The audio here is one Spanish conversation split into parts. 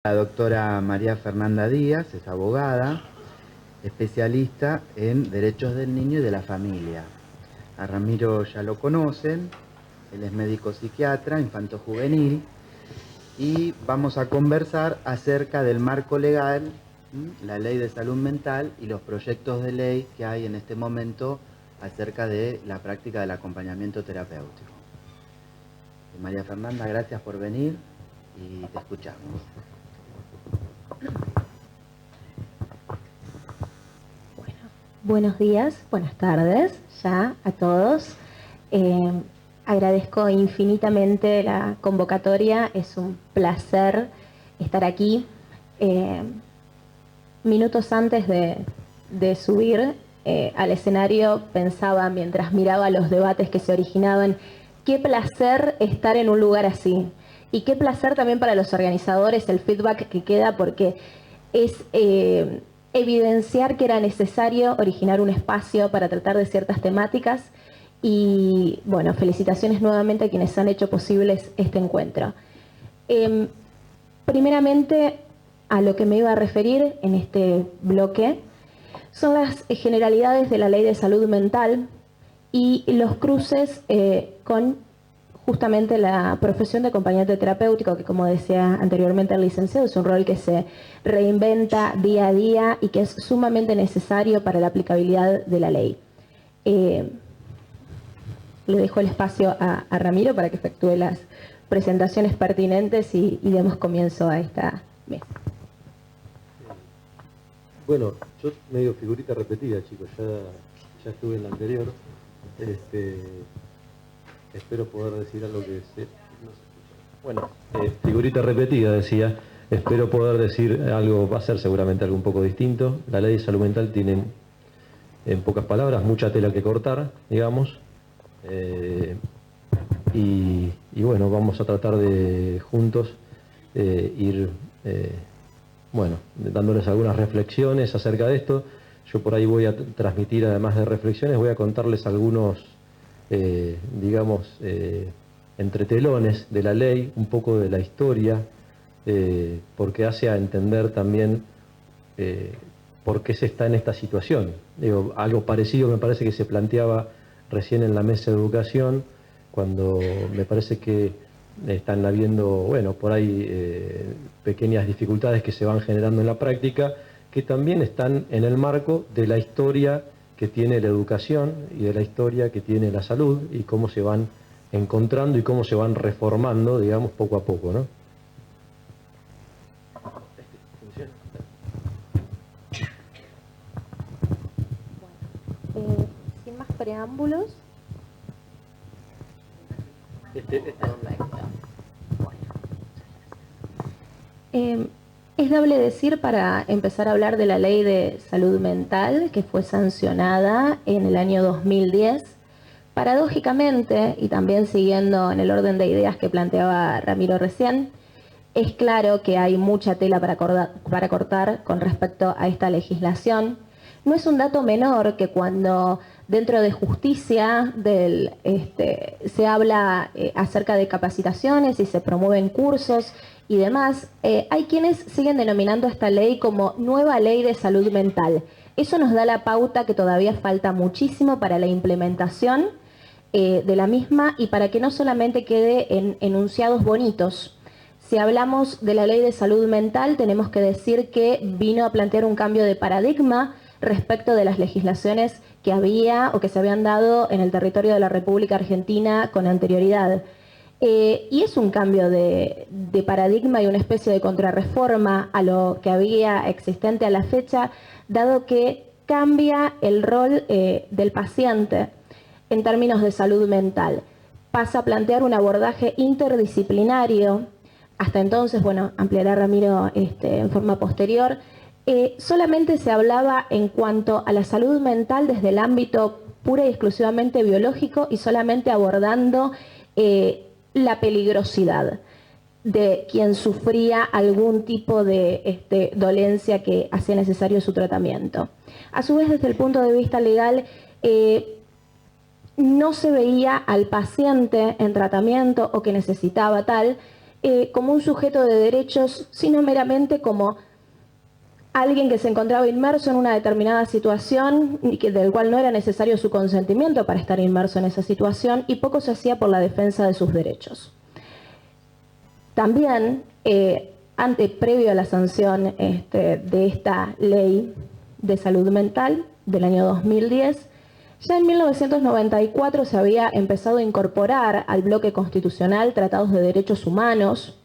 La doctora María Fernanda Díaz es abogada, especialista en derechos del niño y de la familia. A Ramiro ya lo conocen, él es médico psiquiatra infanto-juvenil y vamos a conversar acerca del marco legal, la ley de salud mental y los proyectos de ley que hay en este momento acerca de la práctica del acompañamiento terapéutico. María Fernanda, gracias por venir y te escuchamos. Buenos días, buenas tardes ya a todos. Agradezco infinitamente la convocatoria, es un placer estar aquí. Minutos antes de subir al escenario pensaba, mientras miraba los debates que se originaban, qué placer estar en un lugar así. Y qué placer también para los organizadores el feedback que queda, porque es evidenciar que era necesario originar un espacio para tratar de ciertas temáticas. Y bueno, felicitaciones nuevamente a quienes han hecho posibles este encuentro. Primeramente, a lo que me iba a referir en este bloque son las generalidades de la Ley de Salud Mental y los cruces con justamente la profesión de acompañante terapéutico, que como decía anteriormente el licenciado, es un rol que se reinventa día a día y que es sumamente necesario para la aplicabilidad de la ley. Le dejo el espacio a Ramiro para que efectúe las presentaciones pertinentes y demos comienzo a esta mesa. Bueno, yo medio figurita repetida, chicos, ya estuve en la anterior. Espero poder decir algo que se... No se escucha. Bueno, figurita repetida, decía. Espero poder decir algo, va a ser seguramente algo un poco distinto. La ley de salud mental tiene, en pocas palabras, mucha tela que cortar, digamos. Y bueno, vamos a tratar de juntos ir... bueno, dándoles algunas reflexiones acerca de esto. Yo por ahí voy a transmitir, además de reflexiones, voy a contarles algunos, digamos, entretelones de la ley, un poco de la historia, porque hace a entender también por qué se está en esta situación. Digo, algo parecido me parece que se planteaba recién en la mesa de educación, cuando me parece que están habiendo, bueno, por ahí pequeñas dificultades que se van generando en la práctica, que también están en el marco de la historia que tiene la educación y de la historia que tiene la salud y cómo se van encontrando y cómo se van reformando, digamos, poco a poco, ¿no? Sin más preámbulos. Perfecto. Es dable decir, para empezar a hablar de la Ley de Salud Mental, que fue sancionada en el año 2010, paradójicamente, y también siguiendo en el orden de ideas que planteaba Ramiro recién, es claro que hay mucha tela para cortar con respecto a esta legislación. No es un dato menor que cuando dentro de justicia se habla acerca de capacitaciones y se promueven cursos y demás, hay quienes siguen denominando esta ley como nueva ley de salud mental. Eso nos da la pauta que todavía falta muchísimo para la implementación de la misma y para que no solamente quede en enunciados bonitos. Si hablamos de la ley de salud mental, tenemos que decir que vino a plantear un cambio de paradigma respecto de las legislaciones que había o que se habían dado en el territorio de la República Argentina con anterioridad. Y es un cambio de paradigma y una especie de contrarreforma a lo que había existente a la fecha, dado que cambia el rol del paciente en términos de salud mental. Pasa a plantear un abordaje interdisciplinario. Hasta entonces, bueno, ampliará Ramiro en forma posterior, solamente se hablaba en cuanto a la salud mental desde el ámbito pura y exclusivamente biológico y solamente abordando la peligrosidad de quien sufría algún tipo de dolencia que hacía necesario su tratamiento. A su vez, desde el punto de vista legal, no se veía al paciente en tratamiento o que necesitaba tal como un sujeto de derechos, sino meramente como alguien que se encontraba inmerso en una determinada situación y del cual no era necesario su consentimiento para estar inmerso en esa situación, y poco se hacía por la defensa de sus derechos. También, previo a la sanción de esta ley de salud mental del año 2010, ya en 1994 se había empezado a incorporar al bloque constitucional tratados de derechos humanos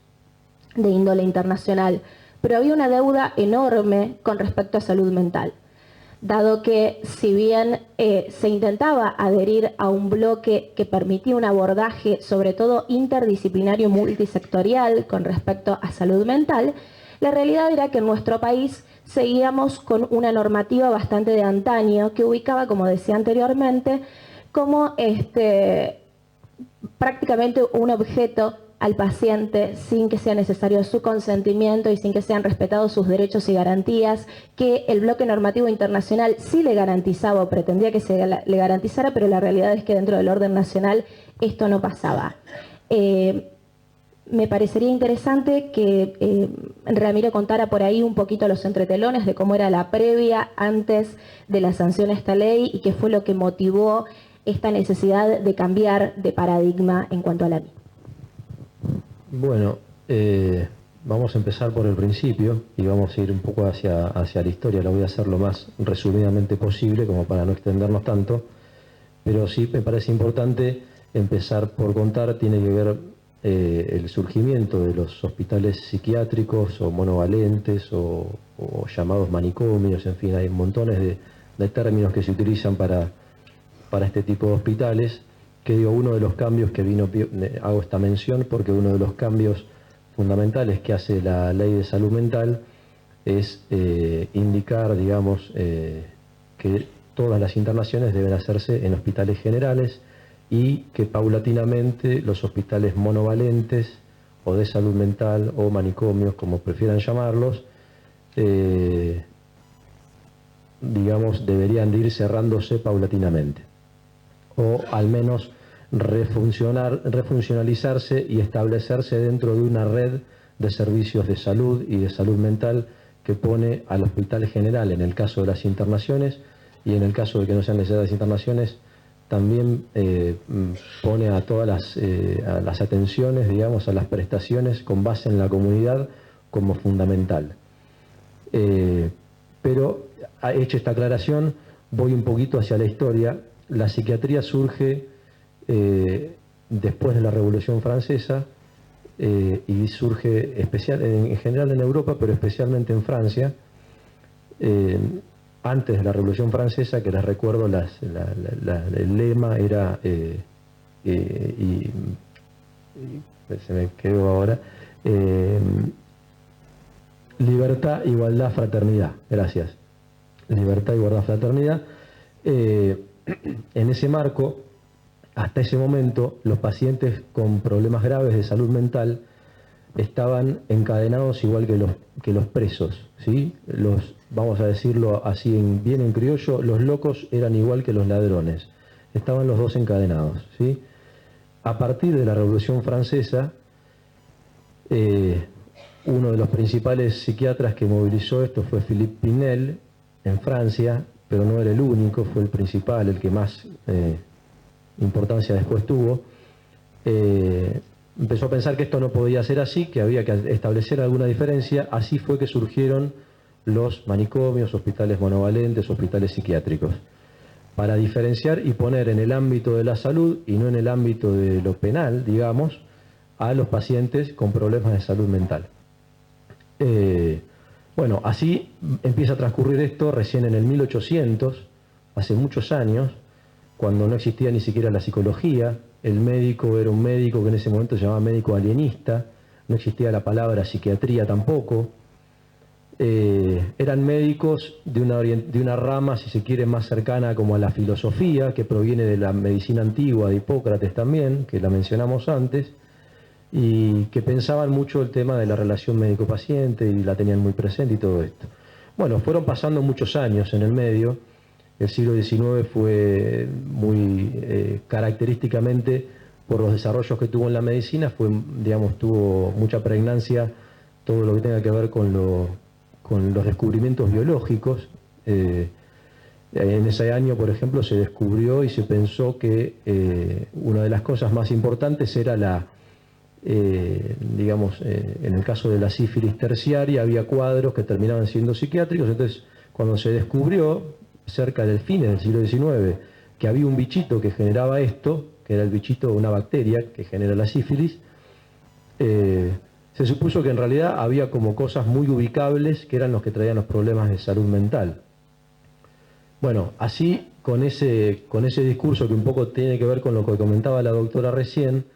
de índole internacional, pero había una deuda enorme con respecto a salud mental, dado que si bien se intentaba adherir a un bloque que permitía un abordaje sobre todo interdisciplinario y multisectorial con respecto a salud mental, la realidad era que en nuestro país seguíamos con una normativa bastante de antaño que ubicaba, como decía anteriormente, como prácticamente un objeto al paciente sin que sea necesario su consentimiento y sin que sean respetados sus derechos y garantías, que el bloque normativo internacional sí le garantizaba o pretendía que se le garantizara, pero la realidad es que dentro del orden nacional esto no pasaba. Me parecería interesante que Ramiro contara por ahí un poquito los entretelones de cómo era la previa antes de la sanción a esta ley y qué fue lo que motivó esta necesidad de cambiar de paradigma en cuanto a la misma. Bueno, vamos a empezar por el principio y vamos a ir un poco hacia la historia. La voy a hacer lo más resumidamente posible, como para no extendernos tanto, pero sí me parece importante empezar por contar, tiene que ver el surgimiento de los hospitales psiquiátricos o monovalentes o llamados manicomios, en fin, hay montones de términos que se utilizan para este tipo de hospitales. Que digo, uno de los cambios que hago esta mención porque uno de los cambios fundamentales que hace la ley de salud mental es indicar, digamos, que todas las internaciones deben hacerse en hospitales generales y que paulatinamente los hospitales monovalentes o de salud mental o manicomios, como prefieran llamarlos, digamos, deberían de ir cerrándose paulatinamente, o al menos refuncionalizarse y establecerse dentro de una red de servicios de salud y de salud mental que pone al hospital general, en el caso de las internaciones, y en el caso de que no sean necesarias internaciones, también pone a todas las atenciones, digamos, a las prestaciones con base en la comunidad como fundamental. Pero, hecha esta aclaración, voy un poquito hacia la historia. La psiquiatría surge después de la Revolución Francesa y surge en general en Europa, pero especialmente en Francia. Antes de la Revolución Francesa, que les recuerdo, el lema era, se me quedó ahora, libertad, igualdad, fraternidad. Gracias. Libertad, igualdad, fraternidad. En ese marco, hasta ese momento, los pacientes con problemas graves de salud mental estaban encadenados igual que los presos, ¿sí? Vamos a decirlo así bien en criollo, los locos eran igual que los ladrones, estaban los dos encadenados, ¿sí? A partir de la Revolución Francesa, uno de los principales psiquiatras que movilizó esto fue Philippe Pinel, en Francia, pero no era el único, fue el principal, el que más importancia después tuvo. Empezó a pensar que esto no podía ser así, que había que establecer alguna diferencia. Así fue que surgieron los manicomios, hospitales monovalentes, hospitales psiquiátricos, para diferenciar y poner en el ámbito de la salud y no en el ámbito de lo penal, digamos, a los pacientes con problemas de salud mental. Bueno, así empieza a transcurrir esto recién en el 1800, hace muchos años, cuando no existía ni siquiera la psicología. El médico era un médico que en ese momento se llamaba médico alienista, no existía la palabra psiquiatría tampoco. Eran médicos de una rama, si se quiere, más cercana como a la filosofía, que proviene de la medicina antigua de Hipócrates también, que la mencionamos antes, y que pensaban mucho el tema de la relación médico-paciente y la tenían muy presente y todo esto. Bueno, fueron pasando muchos años en el medio. El siglo XIX fue muy característicamente por los desarrollos que tuvo en la medicina, tuvo mucha pregnancia todo lo que tenga que ver con los descubrimientos biológicos. En ese año, por ejemplo, se descubrió y se pensó que una de las cosas más importantes era en el caso de la sífilis terciaria, había cuadros que terminaban siendo psiquiátricos. Entonces, cuando se descubrió, cerca del fines del siglo XIX, que había un bichito que generaba esto, que era el bichito, una bacteria que genera la sífilis, se supuso que en realidad había como cosas muy ubicables que eran los que traían los problemas de salud mental. Bueno, así con ese discurso que un poco tiene que ver con lo que comentaba la doctora recién,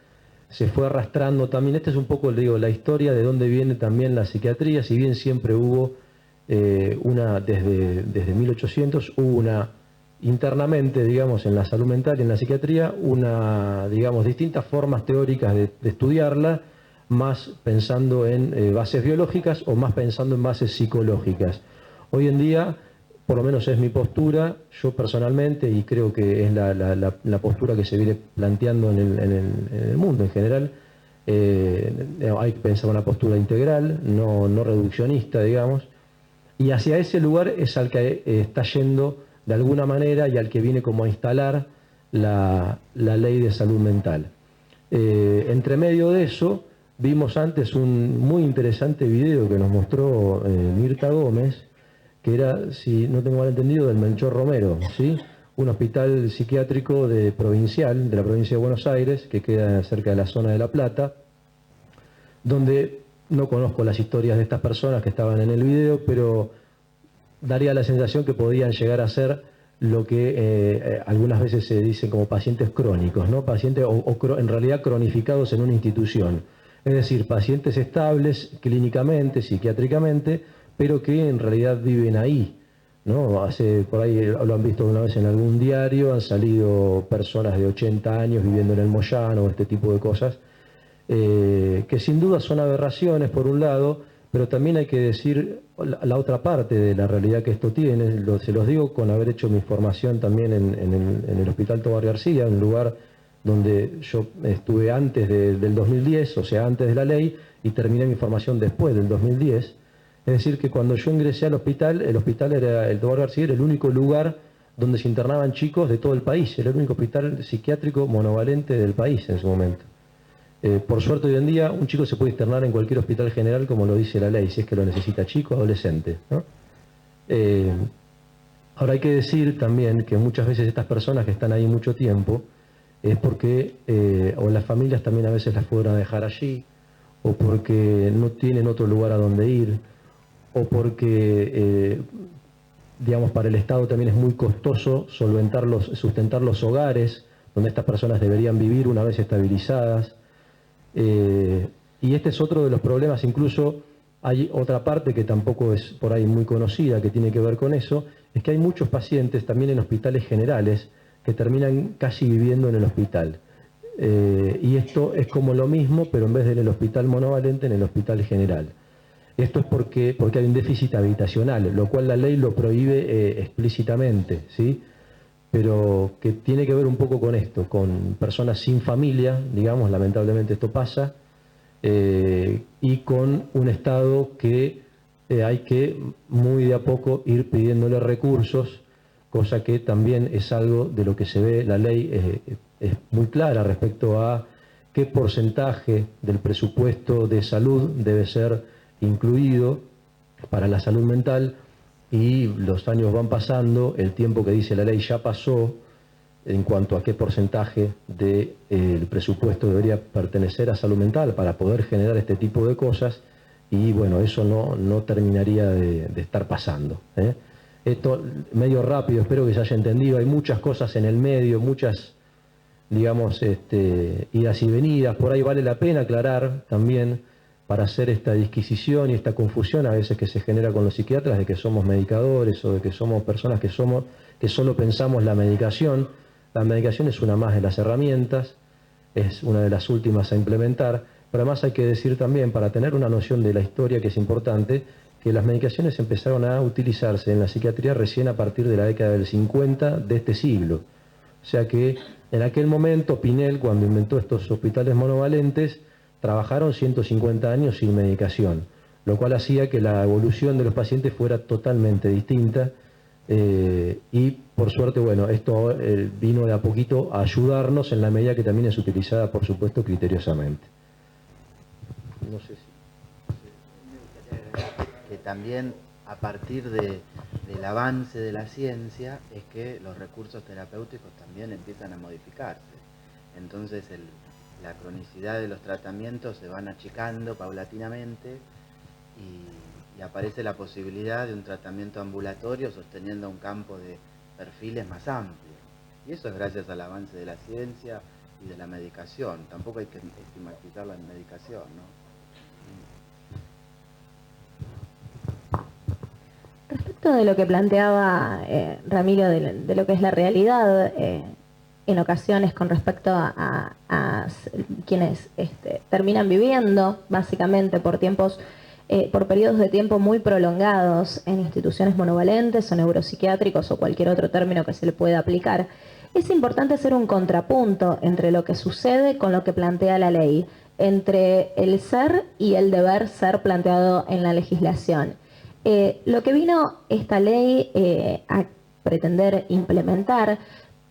se fue arrastrando también. Esta es un poco, digo, la historia de dónde viene también la psiquiatría. Si bien siempre hubo desde 1800 hubo internamente, digamos, en la salud mental y en la psiquiatría, distintas formas teóricas de estudiarla, más pensando en bases biológicas o más pensando en bases psicológicas. Hoy en día, por lo menos es mi postura, yo personalmente, y creo que es la postura que se viene planteando en el mundo en general, hay que pensar una postura integral, no reduccionista, digamos, y hacia ese lugar es al que está yendo de alguna manera y al que viene como a instalar la ley de salud mental. Entre medio de eso, vimos antes un muy interesante video que nos mostró Mirta Gómez, que era, si no tengo mal entendido, del Melchor Romero, ¿sí? Un hospital psiquiátrico provincial de la provincia de Buenos Aires, que queda cerca de la zona de La Plata, donde no conozco las historias de estas personas que estaban en el video, pero daría la sensación que podían llegar a ser lo que algunas veces se dicen como pacientes crónicos, ¿no? Pacientes en realidad cronificados en una institución. Es decir, pacientes estables clínicamente, psiquiátricamente, pero que en realidad viven ahí, ¿no? Por ahí lo han visto una vez en algún diario, han salido personas de 80 años viviendo en el Moyano, este tipo de cosas, que sin duda son aberraciones por un lado, pero también hay que decir la otra parte de la realidad que esto tiene. Se los digo con haber hecho mi formación también en el Hospital Tobar García, un lugar donde yo estuve antes del 2010, o sea, antes de la ley, y terminé mi formación después del 2010. Es decir, que cuando yo ingresé al hospital, el Tobar García era el único lugar donde se internaban chicos de todo el país, era el único hospital psiquiátrico monovalente del país en su momento. Por suerte hoy en día un chico se puede internar en cualquier hospital general como lo dice la ley, si es que lo necesita, chico o adolescente, ¿no? Ahora hay que decir también que muchas veces estas personas que están ahí mucho tiempo es porque o las familias también a veces las fueron a dejar allí, o porque no tienen otro lugar a donde ir, o porque para el Estado también es muy costoso sustentar los hogares donde estas personas deberían vivir una vez estabilizadas. Y este es otro de los problemas. Incluso hay otra parte que tampoco es por ahí muy conocida, que tiene que ver con eso, es que hay muchos pacientes también en hospitales generales que terminan casi viviendo en el hospital. Y esto es como lo mismo, pero en vez de en el hospital monovalente, en el hospital general. Esto es porque hay un déficit habitacional, lo cual la ley lo prohíbe explícitamente, ¿sí? Pero que tiene que ver un poco con esto, con personas sin familia, digamos, lamentablemente esto pasa, y con un Estado que hay que muy de a poco ir pidiéndole recursos, cosa que también es algo de lo que se ve. La ley es muy clara respecto a qué porcentaje del presupuesto de salud debe ser incluido para la salud mental, y los años van pasando, el tiempo que dice la ley ya pasó en cuanto a qué porcentaje del presupuesto debería pertenecer a salud mental para poder generar este tipo de cosas, y bueno, eso no terminaría de estar pasando, ¿eh? Esto medio rápido, espero que se haya entendido, hay muchas cosas en el medio, muchas, digamos, idas y venidas. Por ahí vale la pena aclarar también, para hacer esta disquisición y esta confusión a veces que se genera con los psiquiatras, de que somos medicadores o de que somos personas que solo pensamos la medicación. La medicación es una más de las herramientas, es una de las últimas a implementar, pero además hay que decir también, para tener una noción de la historia que es importante, que las medicaciones empezaron a utilizarse en la psiquiatría recién a partir de la década del 50 de este siglo. O O sea que en aquel momento Pinel, cuando inventó estos hospitales monovalentes, trabajaron 150 años sin medicación, lo cual hacía que la evolución de los pacientes fuera totalmente distinta. Y por suerte, bueno, esto vino de a poquito a ayudarnos en la medida que también es utilizada, por supuesto, criteriosamente. No sé si... Que también a partir del avance de la ciencia es que los recursos terapéuticos también empiezan a modificarse. Entonces la cronicidad de los tratamientos se van achicando paulatinamente y aparece la posibilidad de un tratamiento ambulatorio sosteniendo un campo de perfiles más amplio. Y eso es gracias al avance de la ciencia y de la medicación. Tampoco hay que estigmatizar la medicación, ¿no? Respecto de lo que planteaba Ramiro, de lo que es la realidad, en ocasiones con respecto a quienes terminan viviendo básicamente por periodos de tiempo muy prolongados en instituciones monovalentes o neuropsiquiátricos o cualquier otro término que se le pueda aplicar, es importante hacer un contrapunto entre lo que sucede con lo que plantea la ley, entre el ser y el deber ser planteado en la legislación. Lo que vino esta ley a pretender implementar,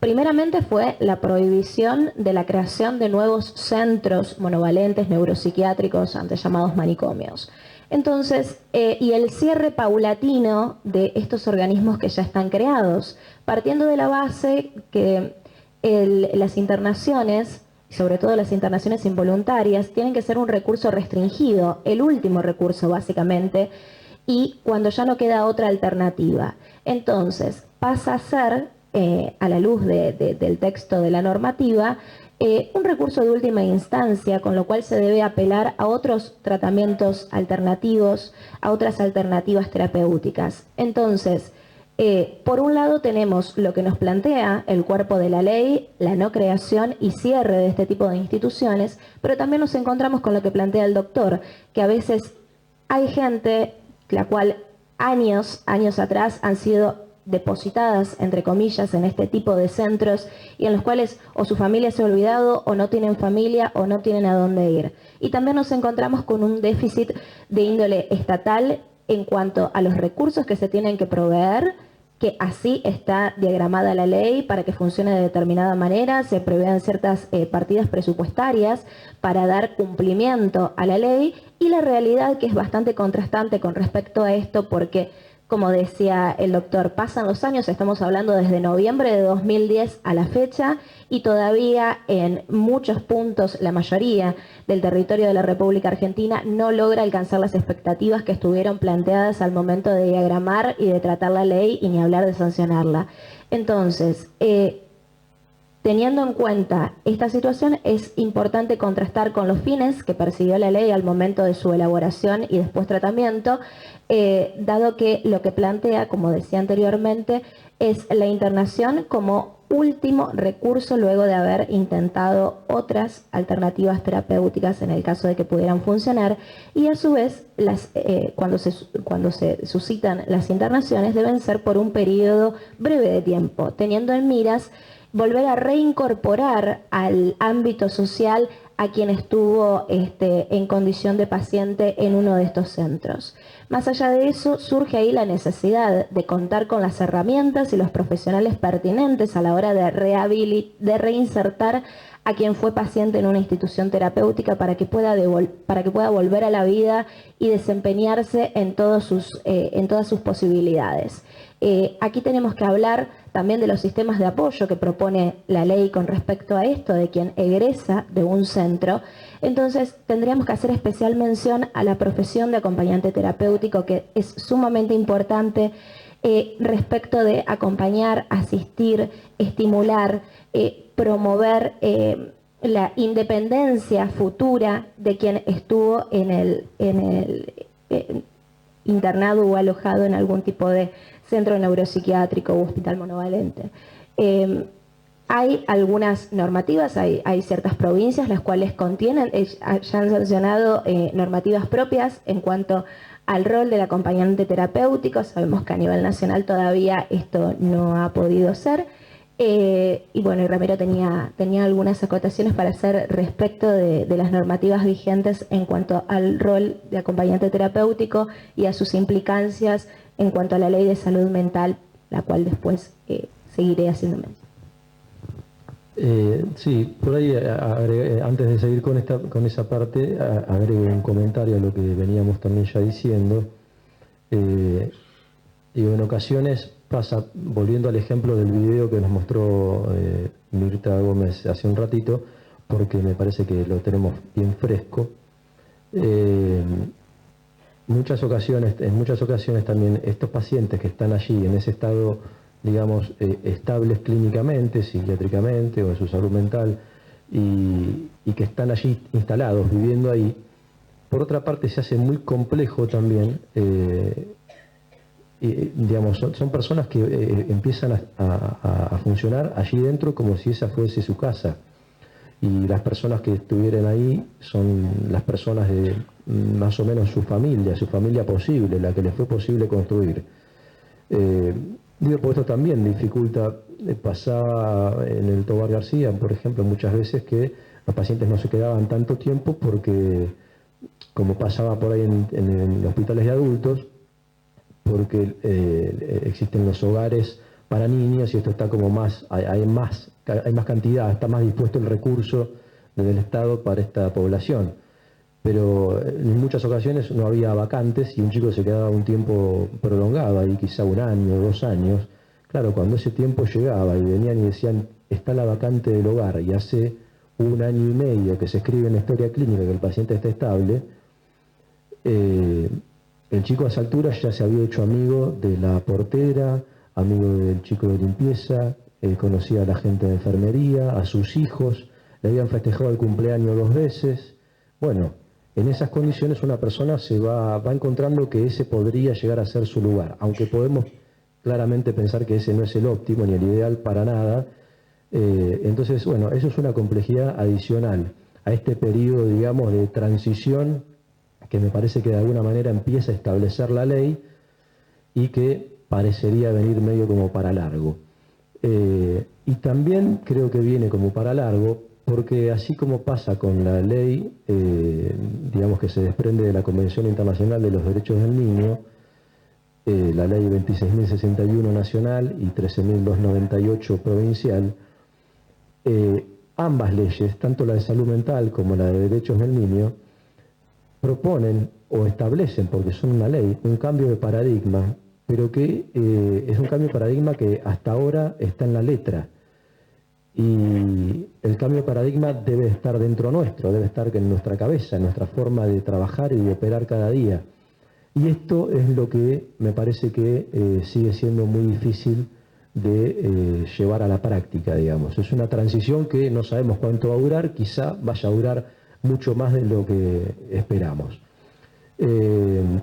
primeramente fue la prohibición de la creación de nuevos centros monovalentes neuropsiquiátricos, antes llamados manicomios. Entonces, y el cierre paulatino de estos organismos que ya están creados, partiendo de la base que las internaciones, sobre todo las internaciones involuntarias, tienen que ser un recurso restringido, el último recurso básicamente, y cuando ya no queda otra alternativa. Entonces, pasa a ser, a la luz del texto de la normativa, un recurso de última instancia, con lo cual se debe apelar a otros tratamientos alternativos, a otras alternativas terapéuticas. Entonces, por un lado tenemos lo que nos plantea el cuerpo de la ley, la no creación y cierre de este tipo de instituciones, pero también nos encontramos con lo que plantea el doctor, que a veces hay gente la cual años atrás han sido depositadas, entre comillas, en este tipo de centros y en los cuales o su familia se ha olvidado o no tienen familia o no tienen a dónde ir. Y también nos encontramos con un déficit de índole estatal en cuanto a los recursos que se tienen que proveer, que así está diagramada la ley para que funcione de determinada manera, se prevean ciertas partidas presupuestarias para dar cumplimiento a la ley, y la realidad que es bastante contrastante con respecto a esto porque, como decía el doctor, pasan los años, estamos hablando desde noviembre de 2010 a la fecha, y todavía en muchos puntos, la mayoría del territorio de la República Argentina no logra alcanzar las expectativas que estuvieron planteadas al momento de diagramar y de tratar la ley, y ni hablar de sancionarla. Entonces, teniendo en cuenta esta situación, es importante contrastar con los fines que persiguió la ley al momento de su elaboración y después tratamiento, dado que lo que plantea, como decía anteriormente, es la internación como último recurso luego de haber intentado otras alternativas terapéuticas en el caso de que pudieran funcionar, y a su vez cuando se suscitan las internaciones deben ser por un periodo breve de tiempo, teniendo en miras volver a reincorporar al ámbito social a quien estuvo en condición de paciente en uno de estos centros. Más allá de eso, surge ahí la necesidad de contar con las herramientas y los profesionales pertinentes a la hora de reinsertar a quien fue paciente en una institución terapéutica para que pueda volver a la vida y desempeñarse en todas sus posibilidades. Aquí tenemos que hablar también de los sistemas de apoyo que propone la ley con respecto a esto, de quien egresa de un centro. Entonces, tendríamos que hacer especial mención a la profesión de acompañante terapéutico, que es sumamente importante respecto de acompañar, asistir, estimular, promover la independencia futura de quien estuvo en el internado o alojado en algún tipo de centro neuropsiquiátrico u hospital monovalente. Hay algunas normativas, hay ciertas provincias las cuales contienen, ya han sancionado normativas propias en cuanto al rol del acompañante terapéutico. Sabemos que a nivel nacional todavía esto no ha podido ser. Y bueno, y Ramiro tenía algunas acotaciones para hacer respecto de las normativas vigentes en cuanto al rol de acompañante terapéutico y a sus implicancias en cuanto a la ley de salud mental, la cual después seguiré haciendo mención. Sí, por ahí antes de seguir con esa parte, agrego un comentario a lo que veníamos también ya diciendo. Digo, en ocasiones pasa, volviendo al ejemplo del video que nos mostró Mirta Gómez hace un ratito, porque me parece que lo tenemos bien fresco. En muchas ocasiones también estos pacientes que están allí en ese estado, digamos, estables clínicamente, psiquiátricamente o en su salud mental, y que están allí instalados, viviendo ahí, por otra parte se hace muy complejo también, digamos, son personas que empiezan a funcionar allí dentro como si esa fuese su casa. Y las personas que estuvieran ahí son las personas de más o menos su familia posible, la que les fue posible construir. Digo, porque esto también dificulta, pasaba en el Tobar García, por ejemplo, muchas veces que los pacientes no se quedaban tanto tiempo porque, como pasaba por ahí en hospitales de adultos, porque existen los hogares para niños y esto está como hay más cantidad, está más dispuesto el recurso del Estado para esta población. Pero en muchas ocasiones no había vacantes y un chico se quedaba un tiempo prolongado, ahí quizá 1 año, 2 años. Claro, cuando ese tiempo llegaba y venían y decían, está la vacante del hogar, y hace 1 año y medio que se escribe en la historia clínica que el paciente está estable, el chico a esa altura ya se había hecho amigo de la portera, amigo del chico de limpieza, conocía a la gente de enfermería, a sus hijos, le habían festejado el cumpleaños 2 veces. Bueno, en esas condiciones una persona se va encontrando que ese podría llegar a ser su lugar, aunque podemos claramente pensar que ese no es el óptimo ni el ideal para nada. Entonces, bueno, eso es una complejidad adicional a este periodo, digamos, de transición que me parece que de alguna manera empieza a establecer la ley y que parecería venir medio como para largo. Y también creo que viene como para largo porque así como pasa con la ley, digamos que se desprende de la Convención Internacional de los Derechos del Niño, la ley 26.061 nacional y 13.298 provincial, ambas leyes, tanto la de salud mental como la de derechos del niño, proponen o establecen, porque son una ley, un cambio de paradigma, pero que es un cambio de paradigma que hasta ahora está en la letra. Y el cambio de paradigma debe estar dentro nuestro, debe estar en nuestra cabeza, en nuestra forma de trabajar y de operar cada día. Y esto es lo que me parece que sigue siendo muy difícil de llevar a la práctica, digamos. Es una transición que no sabemos cuánto va a durar, quizá vaya a durar mucho más de lo que esperamos. Pero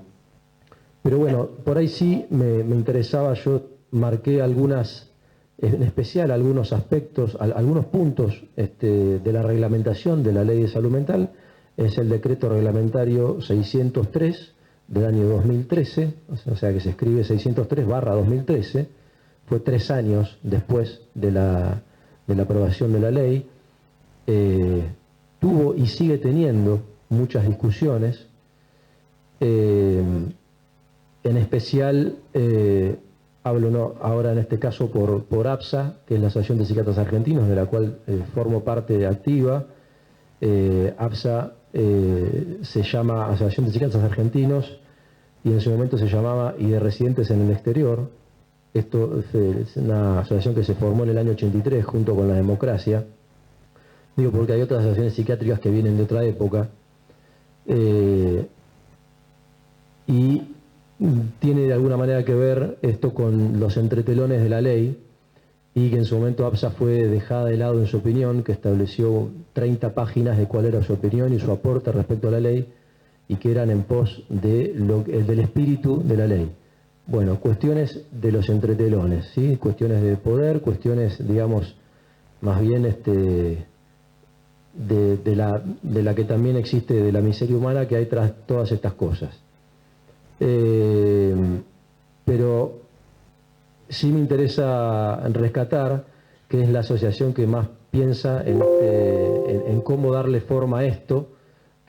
bueno, por ahí sí me interesaba, yo marqué en especial algunos aspectos, algunos puntos de la reglamentación de la Ley de Salud Mental. Es el decreto reglamentario 603 del año 2013, o sea que se escribe 603/2013, fue 3 años después de la aprobación de la ley. Tuvo y sigue teniendo muchas discusiones, en especial hablo ahora en este caso por APSA, que es la Asociación de Psiquiatras Argentinos, de la cual formo parte activa. APSA se llama Asociación de Psiquiatras Argentinos y en su momento se llamaba y de Residentes en el Exterior. Esto es una asociación que se formó en el año 83 junto con la Democracia. Digo porque hay otras asociaciones psiquiátricas que vienen de otra época. Y tiene de alguna manera que ver esto con los entretelones de la ley, y que en su momento APSA fue dejada de lado en su opinión, que estableció 30 páginas de cuál era su opinión y su aporte respecto a la ley, y que eran en pos del espíritu de la ley. Bueno, cuestiones de los entretelones, ¿sí? Cuestiones de poder, cuestiones, digamos, más bien de la que también existe, de la miseria humana que hay tras todas estas cosas. Pero sí me interesa rescatar que es la asociación que más piensa en cómo darle forma a esto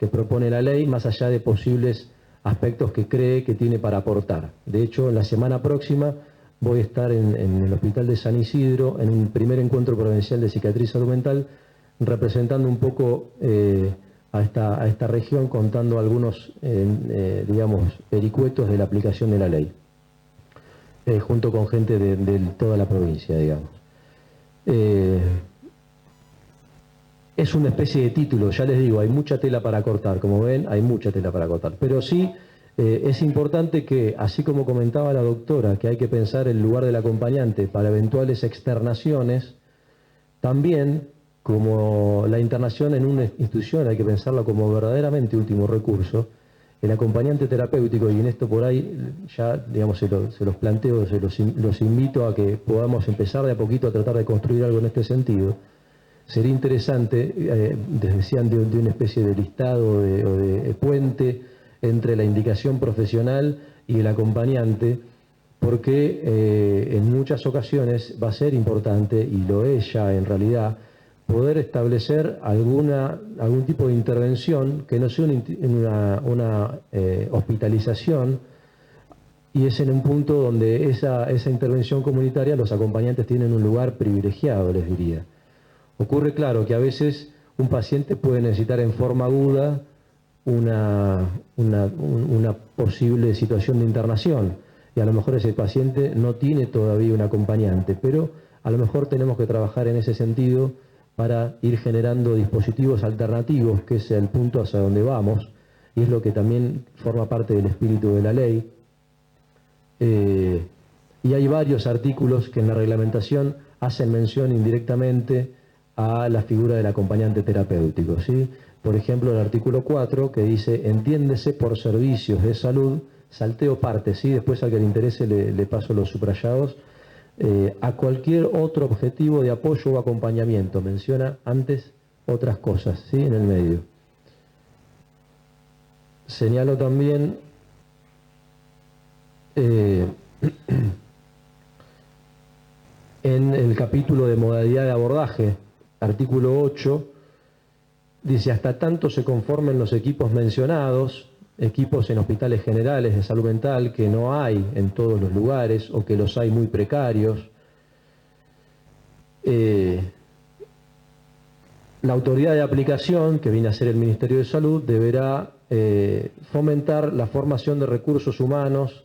que propone la ley, más allá de posibles aspectos que cree que tiene para aportar. De hecho, la semana próxima voy a estar en el Hospital de San Isidro, en un primer encuentro provincial de psiquiatría y salud mental, representando un poco a esta región, contando algunos, digamos, vericuetos de la aplicación de la ley, junto con gente de toda la provincia, digamos. Es una especie de título, ya les digo, hay mucha tela para cortar, como ven, hay mucha tela para cortar, pero sí es importante que, así como comentaba la doctora, que hay que pensar el lugar del acompañante para eventuales externaciones, también como la internación en una institución hay que pensarla como verdaderamente último recurso. El acompañante terapéutico, y en esto por ahí ya, digamos, se los planteo, los invito a que podamos empezar de a poquito a tratar de construir algo en este sentido. Sería interesante, decían, de una especie de listado o de puente entre la indicación profesional y el acompañante, porque en muchas ocasiones va a ser importante, y lo es ya en realidad, poder establecer algún tipo de intervención que no sea una hospitalización, y es en un punto donde esa intervención comunitaria los acompañantes tienen un lugar privilegiado, les diría. Ocurre, claro, que a veces un paciente puede necesitar en forma aguda una posible situación de internación, y a lo mejor ese paciente no tiene todavía un acompañante, pero a lo mejor tenemos que trabajar en ese sentido para ir generando dispositivos alternativos, que es el punto hacia donde vamos, y es lo que también forma parte del espíritu de la ley. Y hay varios artículos que en la reglamentación hacen mención indirectamente a la figura del acompañante terapéutico, ¿sí? Por ejemplo, el artículo 4, que dice: entiéndese por servicios de salud, salteo parte, ¿sí? Después al que le interese le paso los subrayados, a cualquier otro objetivo de apoyo o acompañamiento. Menciona antes otras cosas, ¿sí? En el medio. Señalo también en el capítulo de modalidad de abordaje, artículo 8, dice: hasta tanto se conformen los equipos mencionados, equipos en hospitales generales de salud mental, que no hay en todos los lugares o que los hay muy precarios. La autoridad de aplicación, que viene a ser el Ministerio de Salud, deberá fomentar la formación de recursos humanos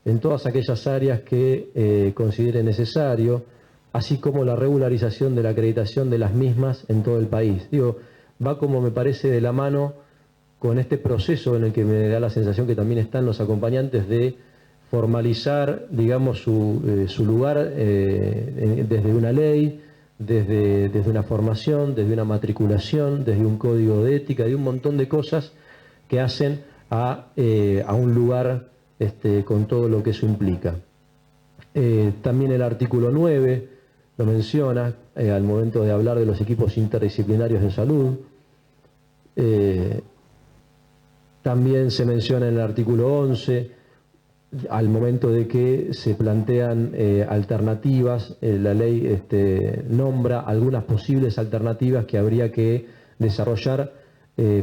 en todas aquellas áreas que considere necesario, así como la regularización de la acreditación de las mismas en todo el país. Digo, va, como me parece, de la mano con este proceso en el que me da la sensación que también están los acompañantes, de formalizar, digamos, su lugar desde una ley, desde una formación, desde una matriculación, desde un código de ética, de un montón de cosas que hacen a un lugar con todo lo que eso implica. También el artículo 9 lo menciona al momento de hablar de los equipos interdisciplinarios de salud. También se menciona en el artículo 11, al momento de que se plantean alternativas, la ley nombra algunas posibles alternativas que habría que desarrollar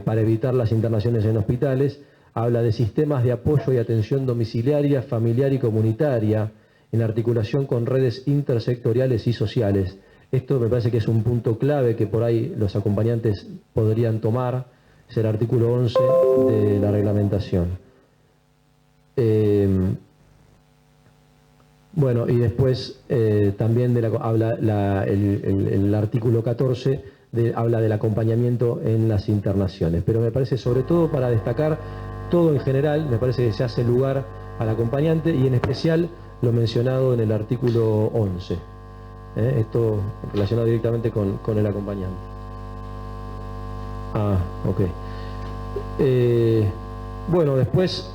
para evitar las internaciones en hospitales. Habla de sistemas de apoyo y atención domiciliaria, familiar y comunitaria, en articulación con redes intersectoriales y sociales. Esto me parece que es un punto clave que por ahí los acompañantes podrían tomar. Es el artículo 11 de la reglamentación. Bueno, y después también habla el artículo 14, habla del acompañamiento en las internaciones. Pero me parece, sobre todo para destacar todo en general, me parece que se hace lugar al acompañante, y en especial lo mencionado en el artículo 11. Esto relacionado directamente con el acompañante. Ok. Bueno, después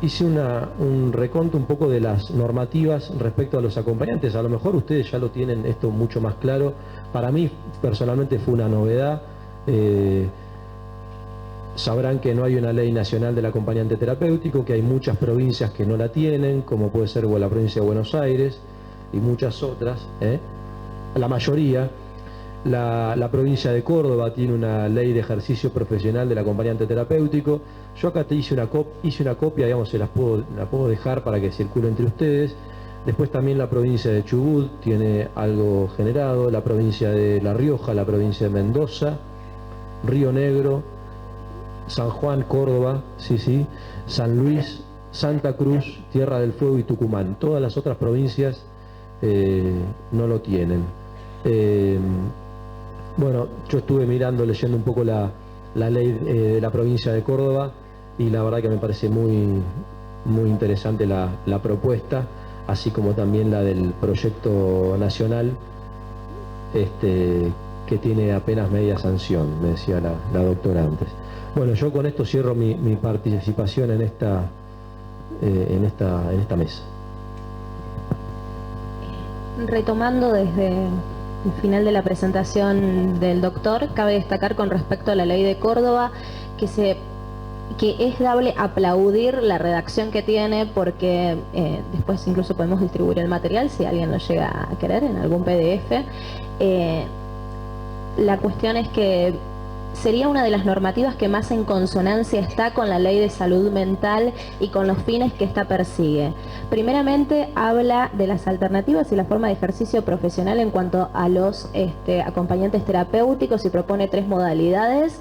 hice un reconto un poco de las normativas respecto a los acompañantes. A lo mejor ustedes ya lo tienen esto mucho más claro. Para mí personalmente fue una novedad. Sabrán que no hay una ley nacional del acompañante terapéutico, que hay muchas provincias que no la tienen, como puede ser la provincia de Buenos Aires y muchas otras. la mayoría. La provincia de Córdoba tiene una ley de ejercicio profesional del acompañante terapéutico. Yo acá te hice una copia, digamos, la puedo dejar para que circule entre ustedes. Después también la provincia de Chubut tiene algo generado, la provincia de La Rioja, la provincia de Mendoza, Río Negro, San Juan, Córdoba, San Luis, Santa Cruz, Tierra del Fuego y Tucumán. Todas las otras provincias no lo tienen. Bueno, yo estuve leyendo un poco la ley de la provincia de Córdoba y la verdad que me parece muy interesante la propuesta, así como también la del proyecto nacional, que tiene apenas media sanción, me decía la doctora antes. Bueno, yo con esto cierro mi participación en esta mesa. Retomando desde el final de la presentación del doctor, cabe destacar con respecto a la ley de Córdoba que es dable aplaudir la redacción que tiene, porque después incluso podemos distribuir el material si alguien lo llega a querer en algún PDF. La cuestión es que sería una de las normativas que más en consonancia está con la ley de salud mental y con los fines que ésta persigue. Primeramente habla de las alternativas y la forma de ejercicio profesional en cuanto a los acompañantes terapéuticos y propone 3 modalidades.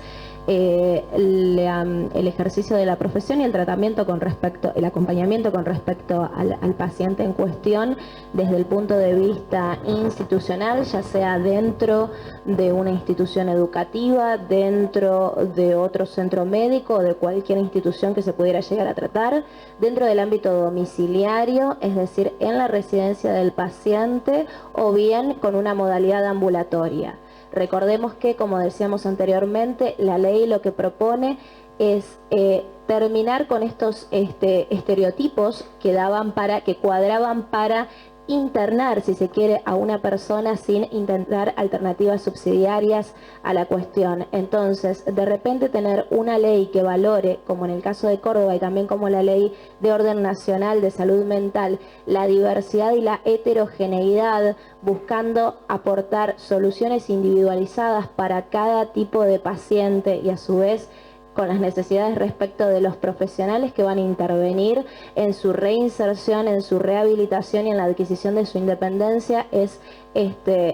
El ejercicio de la profesión y el tratamiento el acompañamiento con respecto al paciente en cuestión desde el punto de vista institucional, ya sea dentro de una institución educativa, dentro de otro centro médico o de cualquier institución que se pudiera llegar a tratar, dentro del ámbito domiciliario, es decir, en la residencia del paciente, o bien con una modalidad ambulatoria. Recordemos que, como decíamos anteriormente, la ley lo que propone es terminar con estos estereotipos que cuadraban para internar, si se quiere, a una persona sin intentar alternativas subsidiarias a la cuestión. Entonces, de repente tener una ley que valore, como en el caso de Córdoba y también como la ley de orden nacional de salud mental, la diversidad y la heterogeneidad, buscando aportar soluciones individualizadas para cada tipo de paciente y a su vez con las necesidades respecto de los profesionales que van a intervenir en su reinserción, en su rehabilitación y en la adquisición de su independencia, es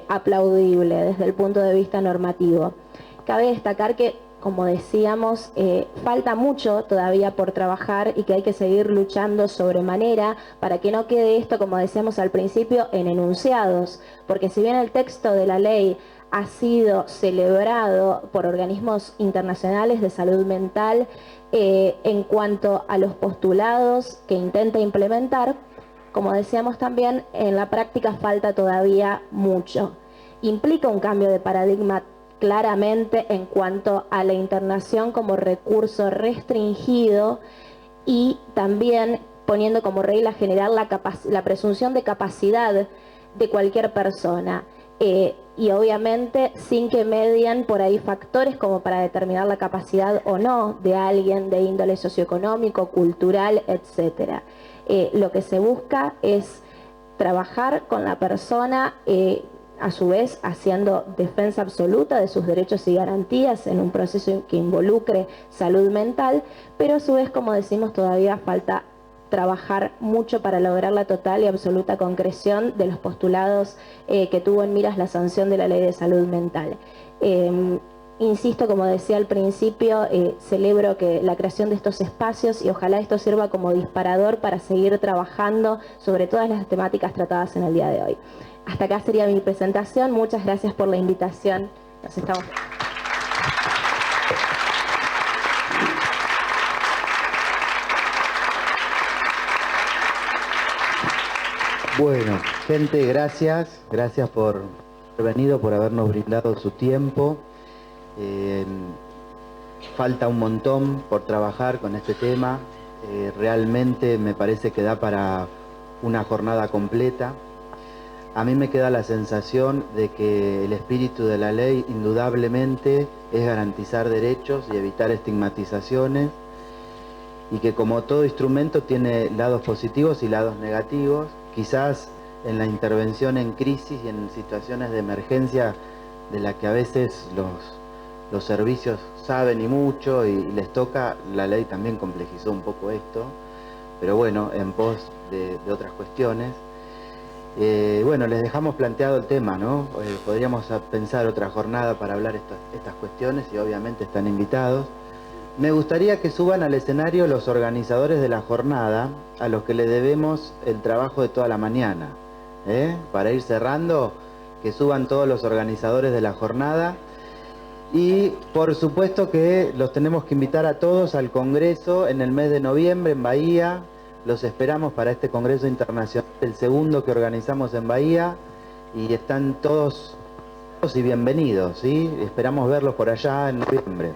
aplaudible desde el punto de vista normativo. Cabe destacar que, como decíamos, falta mucho todavía por trabajar y que hay que seguir luchando sobremanera para que no quede esto, como decíamos al principio, en enunciados, porque si bien el texto de la ley ha sido celebrado por organismos internacionales de salud mental en cuanto a los postulados que intenta implementar, como decíamos también, en la práctica falta todavía mucho. Implica un cambio de paradigma claramente en cuanto a la internación como recurso restringido y también poniendo como regla general la presunción de capacidad de cualquier persona. Y obviamente sin que medien por ahí factores como para determinar la capacidad o no de alguien de índole socioeconómico, cultural, etc. Lo que se busca es trabajar con la persona, a su vez haciendo defensa absoluta de sus derechos y garantías en un proceso que involucre salud mental, pero a su vez, como decimos, todavía falta trabajar mucho para lograr la total y absoluta concreción de los postulados que tuvo en miras la sanción de la Ley de Salud Mental. Insisto, como decía al principio, celebro que la creación de estos espacios y ojalá esto sirva como disparador para seguir trabajando sobre todas las temáticas tratadas en el día de hoy. Hasta acá sería mi presentación. Muchas gracias por la invitación. Nos estamos... Bueno, gente, gracias por haber venido, por habernos brindado su tiempo. Falta un montón por trabajar con este tema. Realmente me parece que da para una jornada completa. A mí me queda la sensación de que el espíritu de la ley indudablemente es garantizar derechos y evitar estigmatizaciones, y que como todo instrumento tiene lados positivos y lados negativos. Quizás en la intervención en crisis y en situaciones de emergencia de la que a veces los servicios saben y mucho y les toca. La ley también complejizó un poco esto, pero bueno, en pos de otras cuestiones. Bueno, les dejamos planteado el tema, ¿no? Podríamos pensar otra jornada para hablar estas cuestiones y obviamente están invitados. Me gustaría que suban al escenario los organizadores de la jornada, a los que le debemos el trabajo de toda la mañana. Para ir cerrando, que suban todos los organizadores de la jornada. Y por supuesto que los tenemos que invitar a todos al Congreso en el mes de noviembre en Bahía. Los esperamos para este Congreso Internacional, el segundo que organizamos en Bahía, y están todos y bienvenidos, ¿sí? Esperamos verlos por allá en noviembre.